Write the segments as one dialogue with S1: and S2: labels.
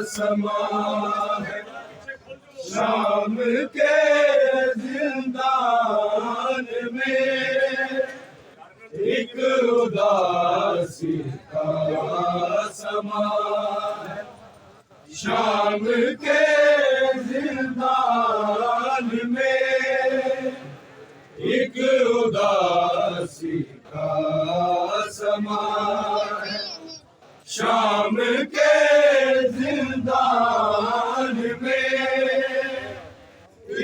S1: समा है शाम के जिंदान में एक उदासी का समा है शाम के जिंदान में एक उदासी का समा है शाम के जिंदान में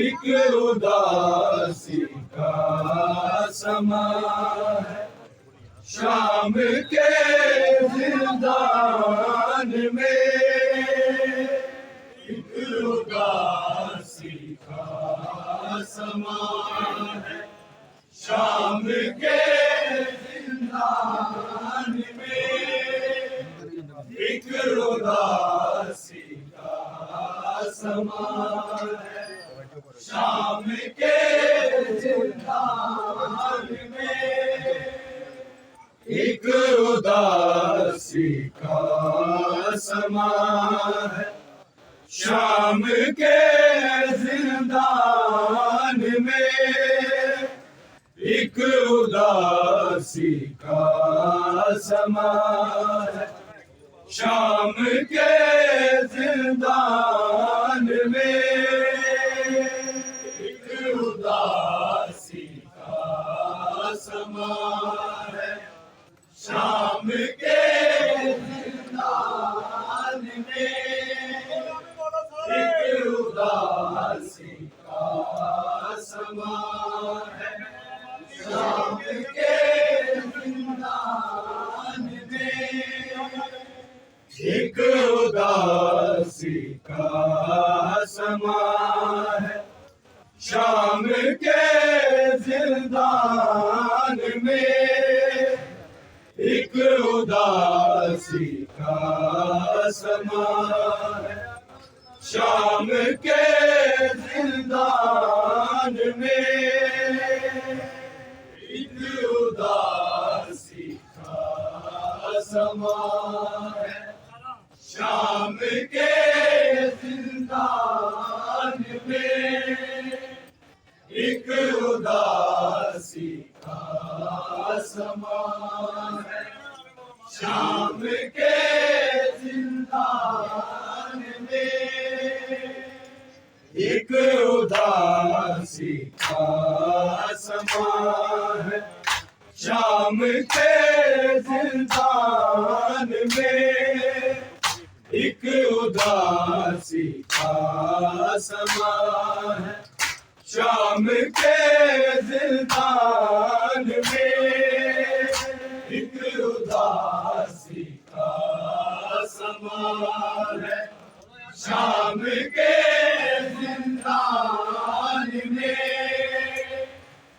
S1: एक उदासी का समा है शाम के जिंदान में एक उदासी का समा है शाम के जिंदान में एक उदासी का समा है शाम के जिंदान में एक उदासी का समा है शाम के जिंदान में एक उदासी का समा है शाम के जिंदान में एक उदासी का समा है शाम के जिंदान में एक उदासी का समा है शाम के जिंदान में एक उदासी का समा है शाम के जिंदान में एक उदासी का समा है शाम के जिंदान में एक उदासी का समा है शाम के जिंदान में एक उदासी का समा है शाम के जिंदान में एक उदासी का समा है शाम के जिंदान में एक उदासी का समा है शाम के जिंदान में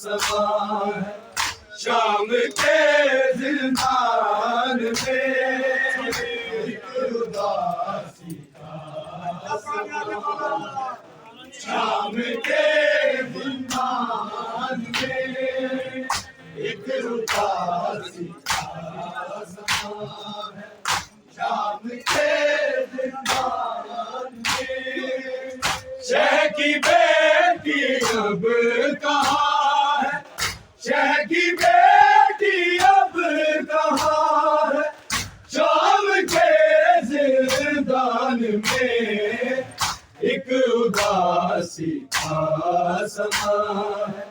S1: समा है शाम के जिंदान में एक उदासी का समा शाम के जिंदान में एक उदासी का समा है शाम के जिंदान में शह की बेटी अब कहाँ है शह की बेटी अब कहाँ है शाम के जिंदान में एक उदासी का समा है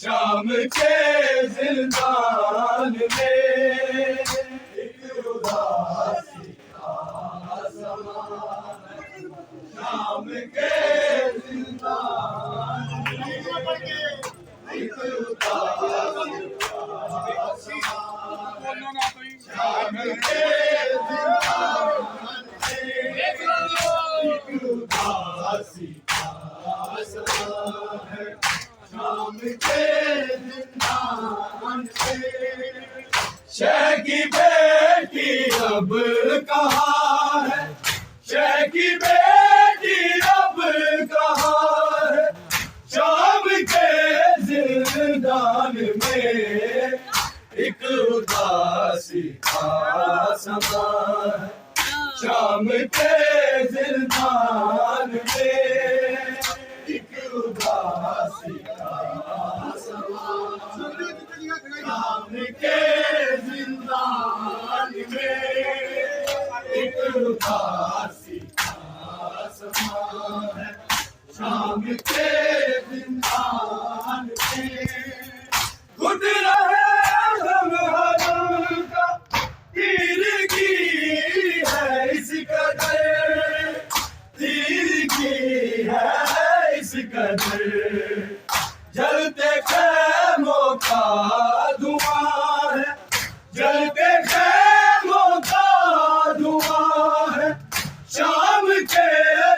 S1: शाम के जिंदान में एक उदासी का समा है शाम के जिंदान में एक उदासी का समा शाम के जिंदान में एक उदासी का समा है शाम के जिंदान में शह की बेटी अब कहाँ है शह की बेटी अब कहाँ है शाम के जिंदान में एक उदासी का समा है शाम के जिंदान में एक उदासी का समा शाम के जिंदान में एक उदासी का समा है शाम के जिंदान में घुट रहे हम हरम का तीर की है इस कदर तीर की है इस कदर जलते खैमों का धुआं है जलते खैमों का धुआं है शाम के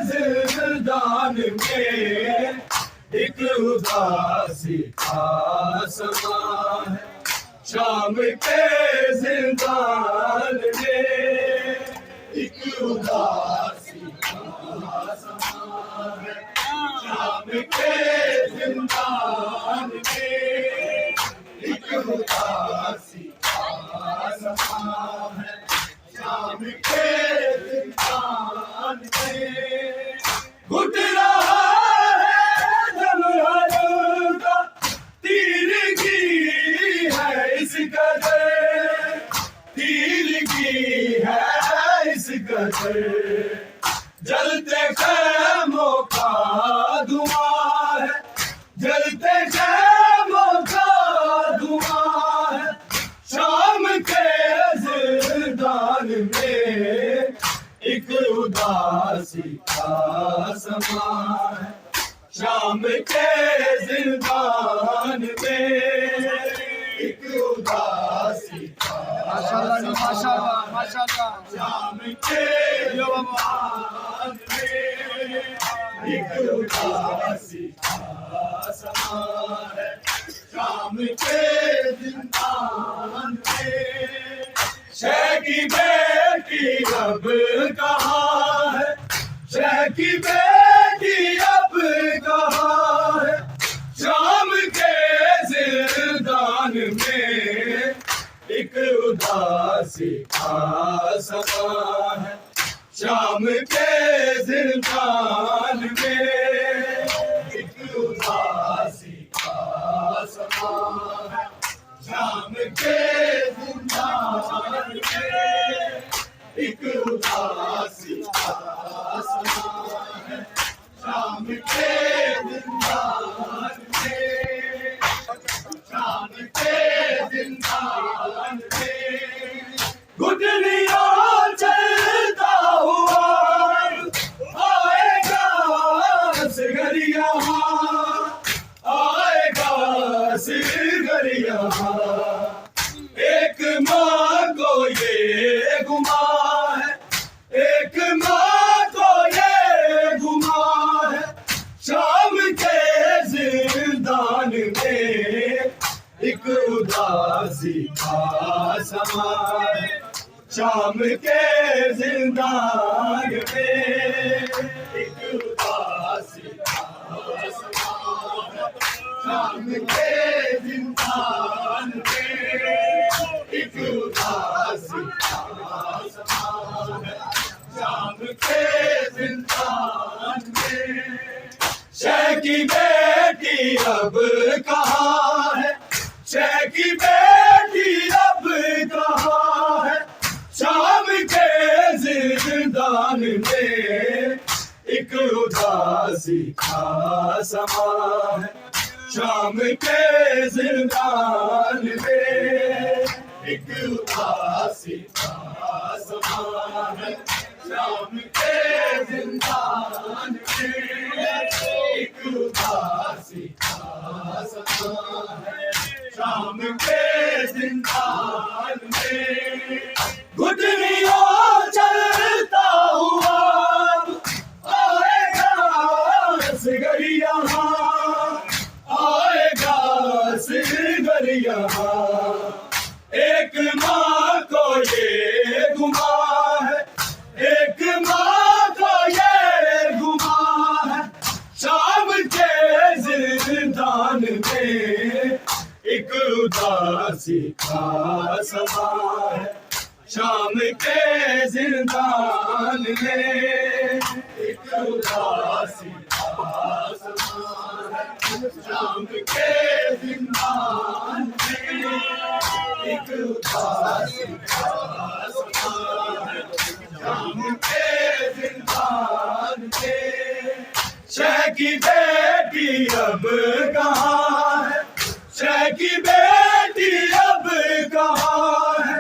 S1: जिंदान में एक उदासी का समा है शाम के जिंदान में एक उदासी का समा है शाम के जिंदान में एक उदासी का समा है शाम के जिंदान में घुट रहा है जमरानों का तीर की है इस कदर तीर की है इस कदर जलते खैमों का धुआं है जलते खैमों का धुआं है शाम के जिंदान में एक उदासी का समा है शाम के जिंदान में एक उदासी का
S2: माशाल्लाह माशाल्लाह
S1: शाम के जिंदान में एक उदासी का समा है शाम के जिंदान में शह की बेटी अब कहाँ है शह की बेटी अब कहाँ है शाम के जिंदान में एक उदासी का समा है शाम के जिंदान में एक उदासी का समा है शाम के जिंदान में एक उदासी का समा है शाम के जिंदान में शाम के जिंदान में गुजरिया चलता हुआ आएगा सिगरिया आएगा सिगरिया एक माँ को ये गुमा है एक माँ को ये गुमा है शाम के शाम के जिंदान में एक उदासी का समा है। शाम के जिंदान में एक उदासी का समा है। शाम के जिंदान में शह की बेटी अब कहाँ है, शह की बेटी अब कहाँ है। शाम के जिंदान में एक उदासी का समा है। शाम के जिंदान में एक उदासी का समा है। शाम के जिंदान में एक उदासी का समा है। शाम के जिंदान में घुटनियों चलता हुआ आएगा असगर यहाँ, आएगा असगर यहाँ। एक माँ को ये गुमा है, एक माँ को ये गुमा है। शाम के जिंदान में एक उदासी का समा है। शाम के जिंदान में एक उदासी का समा है। शाम के जिंदान में एक उदासी का समा है। शाम के जिंदान में शह की बेटी अब कहाँ है, शह की बेटी अब कहाँ है।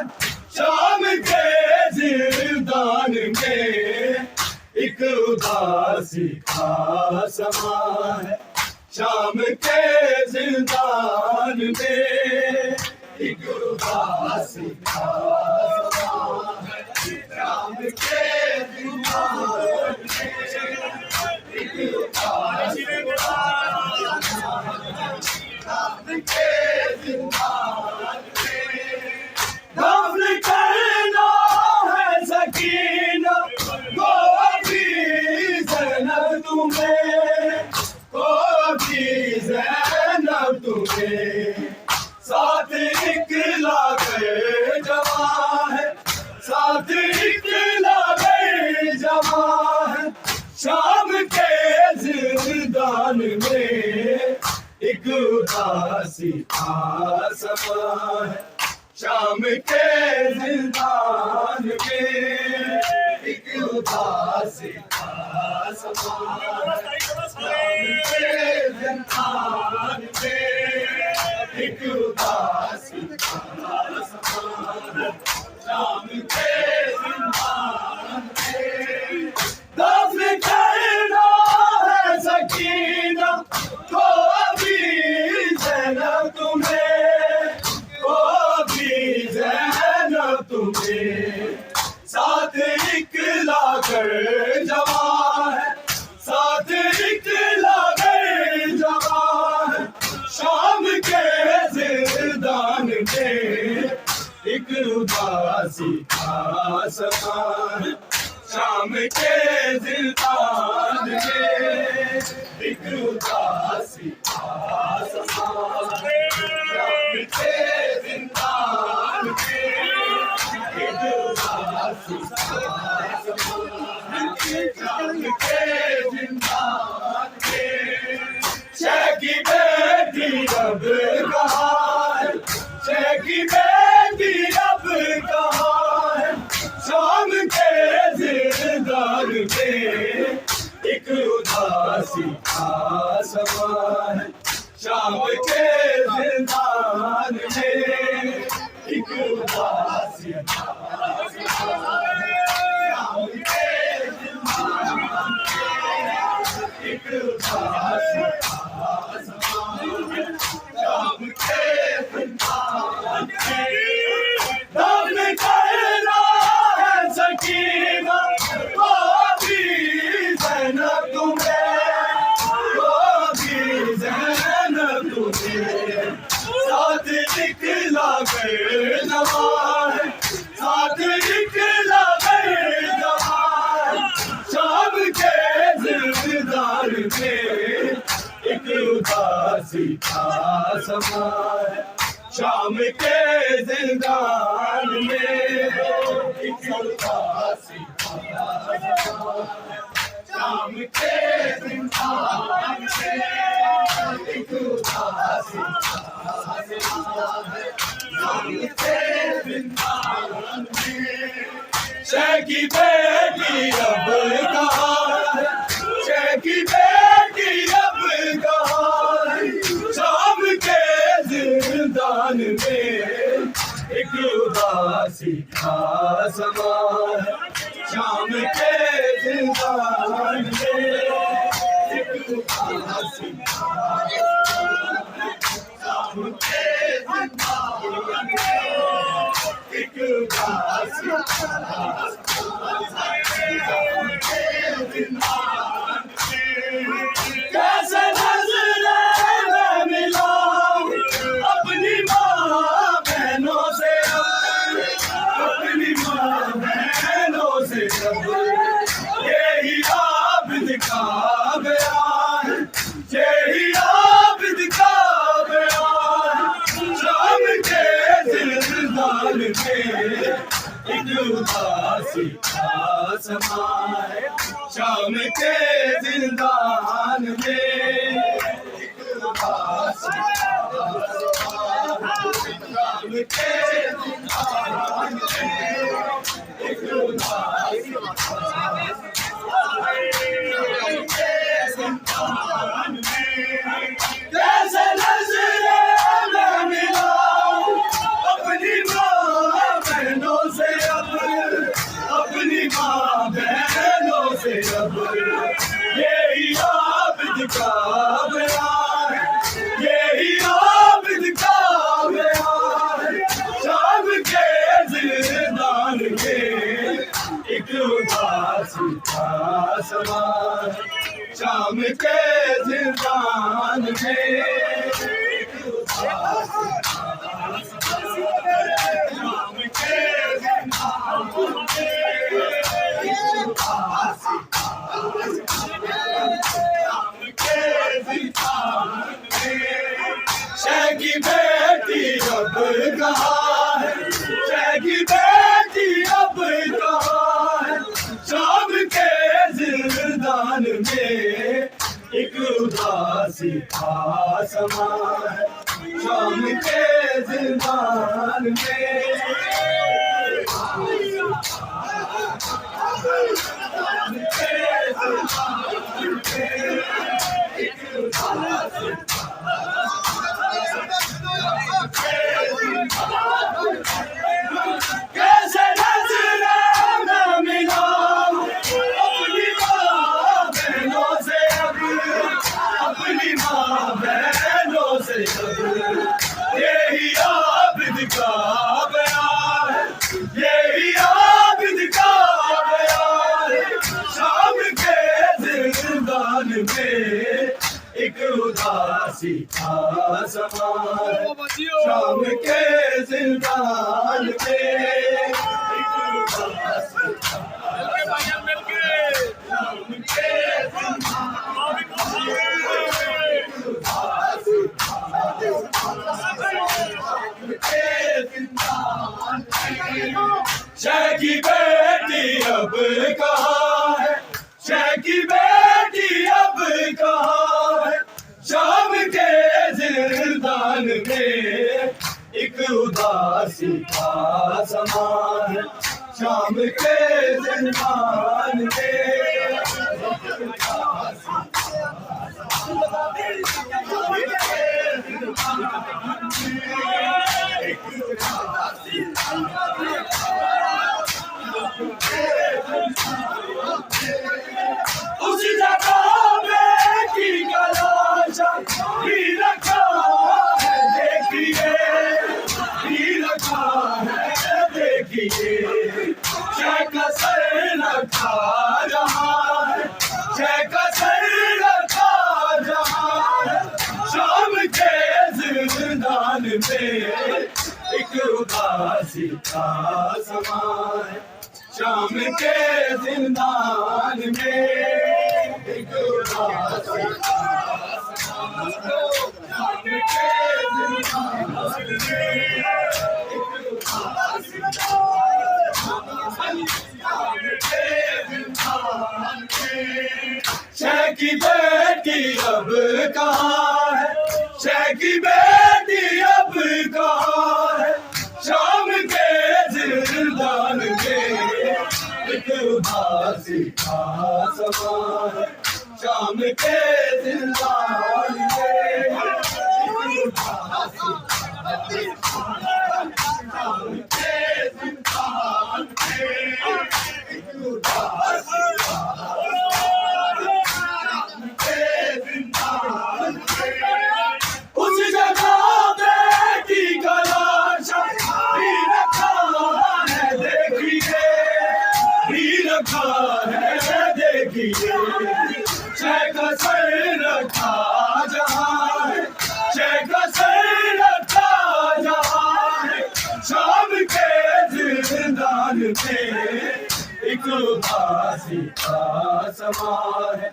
S1: शाम के जिंदान में एक उदासी का समा है। शाम के जिंदान में एक उदासी का समा है। शाम के जिंदान में एक उदासी का समा है। शाम के जिंदान में दफन करना है सकीना को भी ज़ैनब तुम्हें, को भी ज़ैनब तुम्हें। साथ निकला गए जवा है, साथ निकला गए जवा है। शाम के जिंदान में एक उदासी का समा है। शाम के जिंदान में एक उदासी का समा है। शाम के जिंदान में एक उदासी का समा है। शाम के जिंदान में दफन करना है सकीना को भी ज़ैनब तुम्हें, को भी ज़ैनब तुम्हें। साथ निकला कर जवा है, साथ निकला कर जवा है। शाम के जिंदान में एक उदासी का समा है। शाम के जिंदान में एक उदासी का समा है। शाम के जिंदान में एक उदासी का समा है। शाम के जिंदान में शह की बेटी अब कहाँ है, शह की बेटी अब कहाँ है। शाम के जिंदान में एक उदासी का समा है। शाम के जिंदान में एक उदासी का समा है। शाम के जिंदान में एक उदासी का समा है। शाम के जिंदान में दफन करना है सकीना को भी ज़ैनब तुम्हें, का समा है, शाम के जिंदान में एक उदासी का समा है, शाम के जिंदान में एक उदासी का समा है, शाम के जिंदान में शह की बेटी अब कहाँ है, शह की बेटी अब कहाँ है, शाम के जिंदान में एक उदासी का समा है, शाम के जिंदान में एक उदासी का शाम के जिंदान में एक उदासी कैसे नजरे में मिलाऊं अपनी माँ बहनों से, अपनी माँ बहनों से यही आबिद का बयान, यही आबिद का बयान, शाम के जिंदान में एक उदासी का समा है, शाम के जिंदान में एक उदासी का समा है, शाम के जिंदान में एक उदासी का समा है, शाम के जिंदान में कैसे नजरे में मिलाऊं अपनी माँ बहनों से, अपनी माँ बहनों से अब यही आबिद का बयान, यही आबिद का बयान, शाम के जिंदान में एक उदासी का समा है, शाम के जिंदान में एक उदासी का समा है, शाम के जिंदान में शह की बेटी अब कहाँ है, शह की बेटी अब कहाँ है, शाम के जिंदान में एक उदासी का समा है, शाम के जिंदान में कैसे नजरे में मिलाऊं अपनी माँ बहनों से, अपनी माँ बहनों से यही आबिद का बयान, यही आबिद का बयान, शाम के जिंदान में एक उदासी का समा है, शाम के जिंदान में एक उदासी का समा है, शाम के जिंदान में एक उदासी का शह की बेटी अब कहाँ है, शह की बेटी अब कहाँ है, शाम के जिंदान में एक उदासी का समा है, शाम के जिंदान में उसी जगह बेटी का लाशा भी रखा है, देखिए भी रखा है, देखिए शह का सर रखा रहा है, शह का सर रखा रहा है, शाम के जिंदान में एक उदासी का समा है, शाम के जिंदान में एक उदासी का समा शह की बेटी अब कहाँ है, शह की बेटी अब कहाँ है, शाम के जिंदान में एक उदासी का समा है, शाम के जिंदान में एक उदासी उस जगह बेटी का लाशा भी रखा है, देखिए भी रखा है, देखिए शह का सर रखा जहाँ है, शह का सर रखा जहाँ है, शाम के जिंदान में एक उदासी का समा है,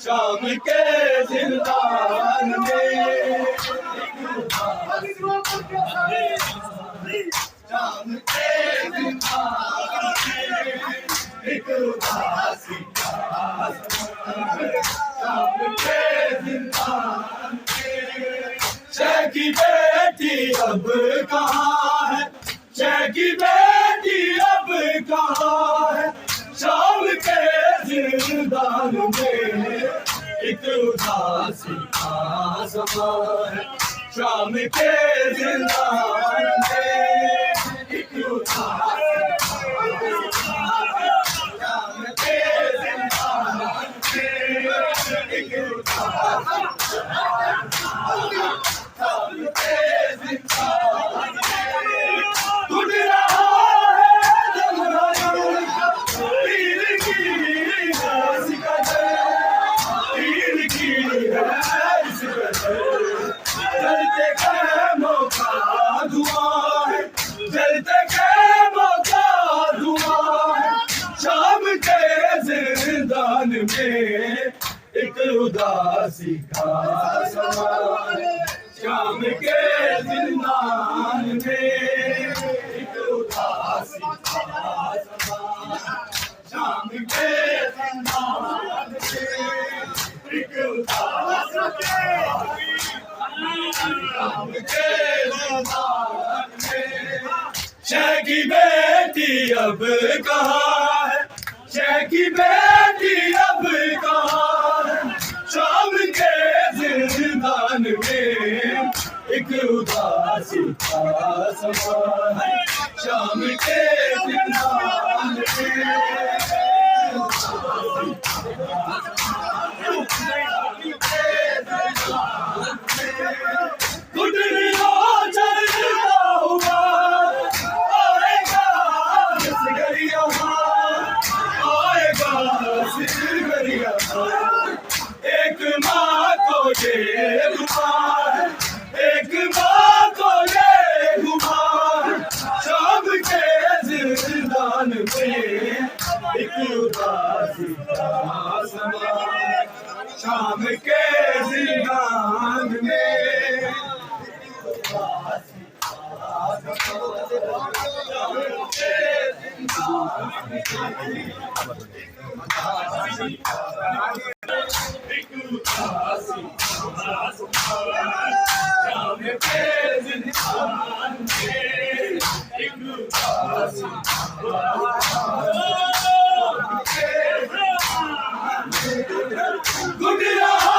S1: शाम के जिंदान में एक उदासी शाम के जिंदान में एक उदासी का समा है, शाम के जिंदान में शह की बेटी अब कहाँ है, शह की बेटी अब कहाँ है, शाम के जिंदान में एक उदासी का समा है, शाम के जिंदान में एक उदासी शाम के जिंदान में एक उदासी शाम के जिंदान में टूट रहा है जमरायूं का पीर की है सिकंदर, पीर की है सिकंदर, जलते खैमों का धुआं है, जलते खैमों का धुआं है, शाम के जिंदान में एक उदासी का समा है, शाम के जिंदान में एक उदासी का समा है, शाम के जिंदान में एक उदासी शाम के जिंदान में शह की बेटी अब कहाँ है, शह की बेटी अब कहाँ है, शाम के जिंदान में एक उदासी का समा है, शाम के जिंदान में गुडरिया चलता हुआ आएगा सिगरिया, आएगा सिगरिया, एक माँ को ये घुमा है, एक माँ को ये घुमा है, शाम के जिंदान में एक उदासी का समा है, शाम के जिंदान में गुड रहा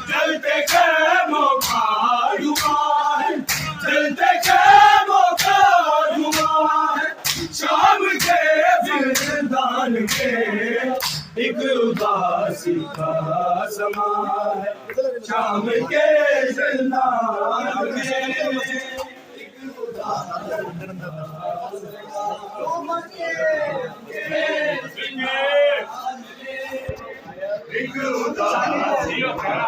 S1: जलते खैमों का धुआं है, जलते खैमों का धुआं है, शाम के जिंदान में एक उदासी का समा है, शाम के जिंदान में एक उदासी का